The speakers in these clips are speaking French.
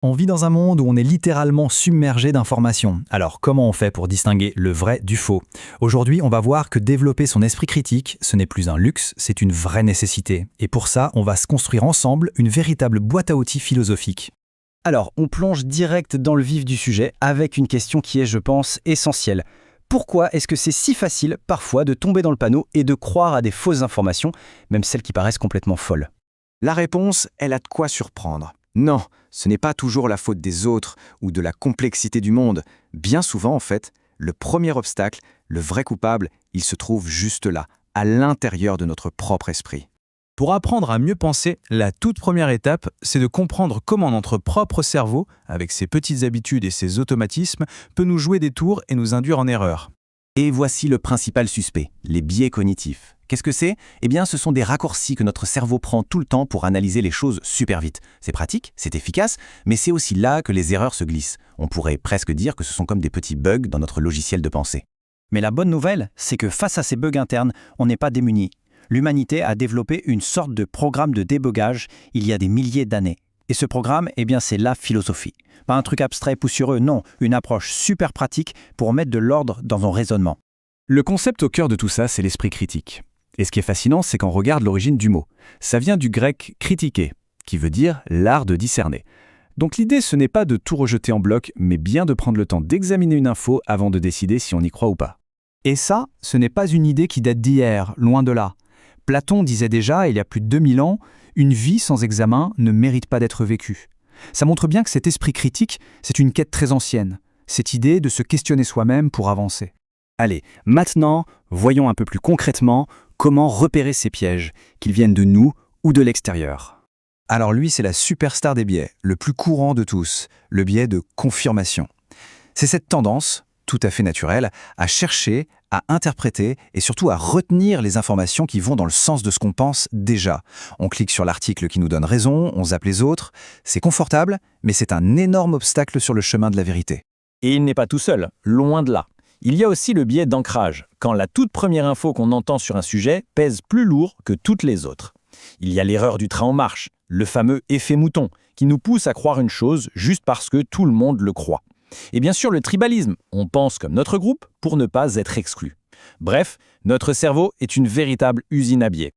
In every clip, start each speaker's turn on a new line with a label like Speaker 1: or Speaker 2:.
Speaker 1: On vit dans un monde où on est littéralement submergé d'informations. Alors comment on fait pour distinguer le vrai du faux? Aujourd'hui, on va voir que développer son esprit critique, ce n'est plus un luxe, c'est une vraie nécessité. Et pour ça, on va se construire ensemble une véritable boîte à outils philosophique.
Speaker 2: Alors, on plonge direct dans le vif du sujet avec une question qui est, je pense, essentielle. Pourquoi est-ce que c'est si facile, parfois, de tomber dans le panneau et de croire à des fausses informations, même celles qui paraissent complètement folles?
Speaker 3: La réponse, elle a de quoi surprendre. Non, ce n'est pas toujours la faute des autres ou de la complexité du monde. Bien souvent, en fait, le premier obstacle, le vrai coupable, il se trouve juste là, à l'intérieur de notre propre esprit.
Speaker 4: Pour apprendre à mieux penser, la toute première étape, c'est de comprendre comment notre propre cerveau, avec ses petites habitudes et ses automatismes, peut nous jouer des tours et nous induire en erreur.
Speaker 2: Et voici le principal suspect, les biais cognitifs. Qu'est-ce que c'est? Eh bien, ce sont des raccourcis que notre cerveau prend tout le temps pour analyser les choses super vite. C'est pratique, c'est efficace, mais c'est aussi là que les erreurs se glissent. On pourrait presque dire que ce sont comme des petits bugs dans notre logiciel de pensée.
Speaker 1: Mais la bonne nouvelle, c'est que face à ces bugs internes, on n'est pas démunis. L'humanité a développé une sorte de programme de débogage il y a des milliers d'années. Et ce programme, eh bien, c'est la philosophie. Pas un truc abstrait poussiéreux, non, une approche super pratique pour mettre de l'ordre dans nos raisonnements.
Speaker 5: Le concept au cœur de tout ça, c'est l'esprit critique. Et ce qui est fascinant, c'est qu'on regarde l'origine du mot. Ça vient du grec « kritiké », qui veut dire « l'art de discerner ». Donc l'idée, ce n'est pas de tout rejeter en bloc, mais bien de prendre le temps d'examiner une info avant de décider si on y croit ou pas.
Speaker 1: Et ça, ce n'est pas une idée qui date d'hier, loin de là. Platon disait déjà, il y a plus de 2000 ans, « Une vie sans examen ne mérite pas d'être vécue ». Ça montre bien que cet esprit critique, c'est une quête très ancienne. Cette idée de se questionner soi-même pour avancer.
Speaker 5: Allez, maintenant, voyons un peu plus concrètement comment repérer ces pièges, qu'ils viennent de nous ou de l'extérieur.
Speaker 3: Alors lui, c'est la superstar des biais, le plus courant de tous, le biais de confirmation. C'est cette tendance, tout à fait naturelle, à chercher, à interpréter et surtout à retenir les informations qui vont dans le sens de ce qu'on pense déjà. On clique sur l'article qui nous donne raison, on zappe les autres. C'est confortable, mais c'est un énorme obstacle sur le chemin de la vérité.
Speaker 6: Et il n'est pas tout seul, loin de là. Il y a aussi le biais d'ancrage, quand la toute première info qu'on entend sur un sujet pèse plus lourd que toutes les autres. Il y a l'erreur du train en marche, le fameux effet mouton, qui nous pousse à croire une chose juste parce que tout le monde le croit. Et bien sûr le tribalisme, on pense comme notre groupe pour ne pas être exclu. Bref, notre cerveau est une véritable usine à biais.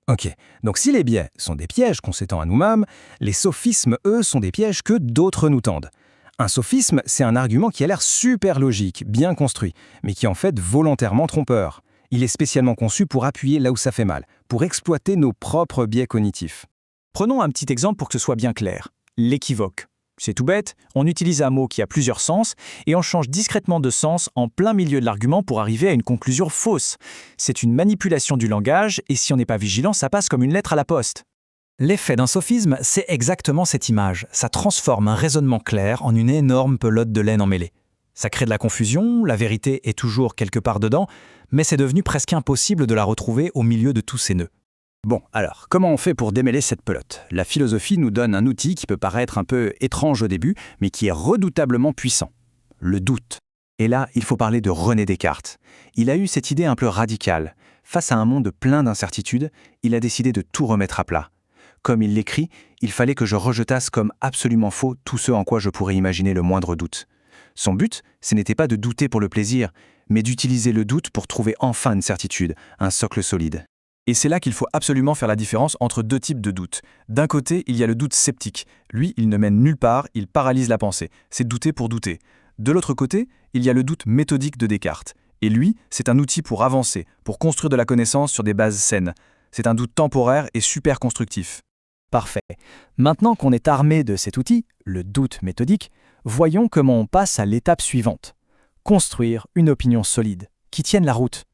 Speaker 1: Ok, donc si les biais sont des pièges qu'on s'étend à nous-mêmes, les sophismes, eux, sont des pièges que d'autres nous tendent. Un sophisme, c'est un argument qui a l'air super logique, bien construit, mais qui est en fait volontairement trompeur. Il est spécialement conçu pour appuyer là où ça fait mal, pour exploiter nos propres biais cognitifs. Prenons un petit exemple pour que ce soit bien clair. L'équivoque. C'est tout bête, on utilise un mot qui a plusieurs sens et on change discrètement de sens en plein milieu de l'argument pour arriver à une conclusion fausse. C'est une manipulation du langage et si on n'est pas vigilant, ça passe comme une lettre à la poste. L'effet d'un sophisme, c'est exactement cette image. Ça transforme un raisonnement clair en une énorme pelote de laine emmêlée. Ça crée de la confusion, la vérité est toujours quelque part dedans, mais c'est devenu presque impossible de la retrouver au milieu de tous ces nœuds.
Speaker 5: Bon, alors, comment on fait pour démêler cette pelote? La philosophie nous donne un outil qui peut paraître un peu étrange au début, mais qui est redoutablement puissant. Le doute. Et là, il faut parler de René Descartes. Il a eu cette idée un peu radicale. Face à un monde plein d'incertitudes, il a décidé de tout remettre à plat. Comme il l'écrit, il fallait que je rejetasse comme absolument faux tout ce en quoi je pourrais imaginer le moindre doute. Son but, ce n'était pas de douter pour le plaisir, mais d'utiliser le doute pour trouver enfin une certitude, un socle solide.
Speaker 4: Et c'est là qu'il faut absolument faire la différence entre deux types de doutes. D'un côté, il y a le doute sceptique. Lui, il ne mène nulle part, il paralyse la pensée. C'est douter pour douter. De l'autre côté, il y a le doute méthodique de Descartes. Et lui, c'est un outil pour avancer, pour construire de la connaissance sur des bases saines. C'est un doute temporaire et super constructif.
Speaker 1: Parfait. Maintenant qu'on est armé de cet outil, le doute méthodique, voyons comment on passe à l'étape suivante. Construire une opinion solide, qui tienne la route.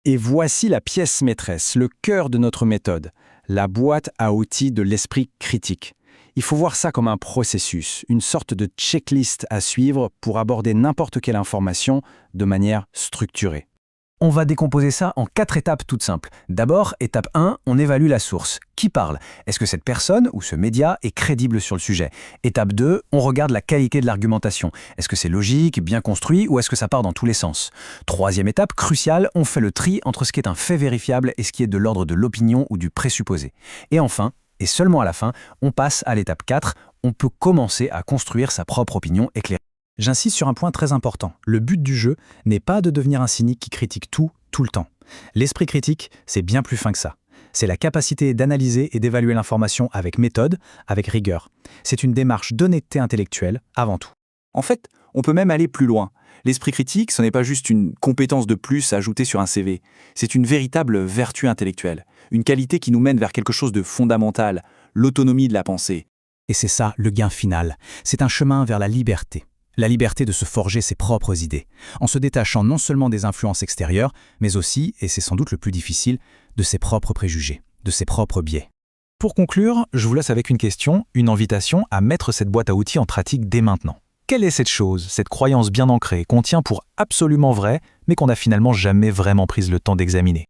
Speaker 1: Et voici la pièce maîtresse, le cœur de notre méthode, la boîte à outils de l'esprit critique. Il faut voir ça comme un processus, une sorte de checklist à suivre pour aborder n'importe quelle information de manière structurée. On va décomposer ça en 4 étapes toutes simples. D'abord, étape 1, on évalue la source. Qui parle? Est-ce que cette personne ou ce média est crédible sur le sujet? Étape 2, on regarde la qualité de l'argumentation. Est-ce que c'est logique, bien construit ou est-ce que ça part dans tous les sens? Troisième étape, cruciale, on fait le tri entre ce qui est un fait vérifiable et ce qui est de l'ordre de l'opinion ou du présupposé. Et enfin, et seulement à la fin, on passe à l'étape 4,
Speaker 3: on peut commencer à construire sa propre opinion éclairée.
Speaker 4: J'insiste sur un point très important. Le but du jeu n'est pas de devenir un cynique qui critique tout le temps. L'esprit critique, c'est bien plus fin que ça. C'est la capacité d'analyser et d'évaluer l'information avec méthode, avec rigueur. C'est une démarche d'honnêteté intellectuelle avant tout.
Speaker 3: En fait, on peut même aller plus loin. L'esprit critique, ce n'est pas juste une compétence de plus à ajouter sur un CV. C'est une véritable vertu intellectuelle, une qualité qui nous mène vers quelque chose de fondamental, l'autonomie de la pensée.
Speaker 4: Et c'est ça le gain final. C'est un chemin vers la liberté. La liberté de se forger ses propres idées, en se détachant non seulement des influences extérieures, mais aussi, et c'est sans doute le plus difficile, de ses propres préjugés, de ses propres biais.
Speaker 3: Pour conclure, je vous laisse avec une question, une invitation à mettre cette boîte à outils en pratique dès maintenant. Quelle est cette chose, cette croyance bien ancrée qu'on tient pour absolument vraie, mais qu'on n'a finalement jamais vraiment prise le temps d'examiner ?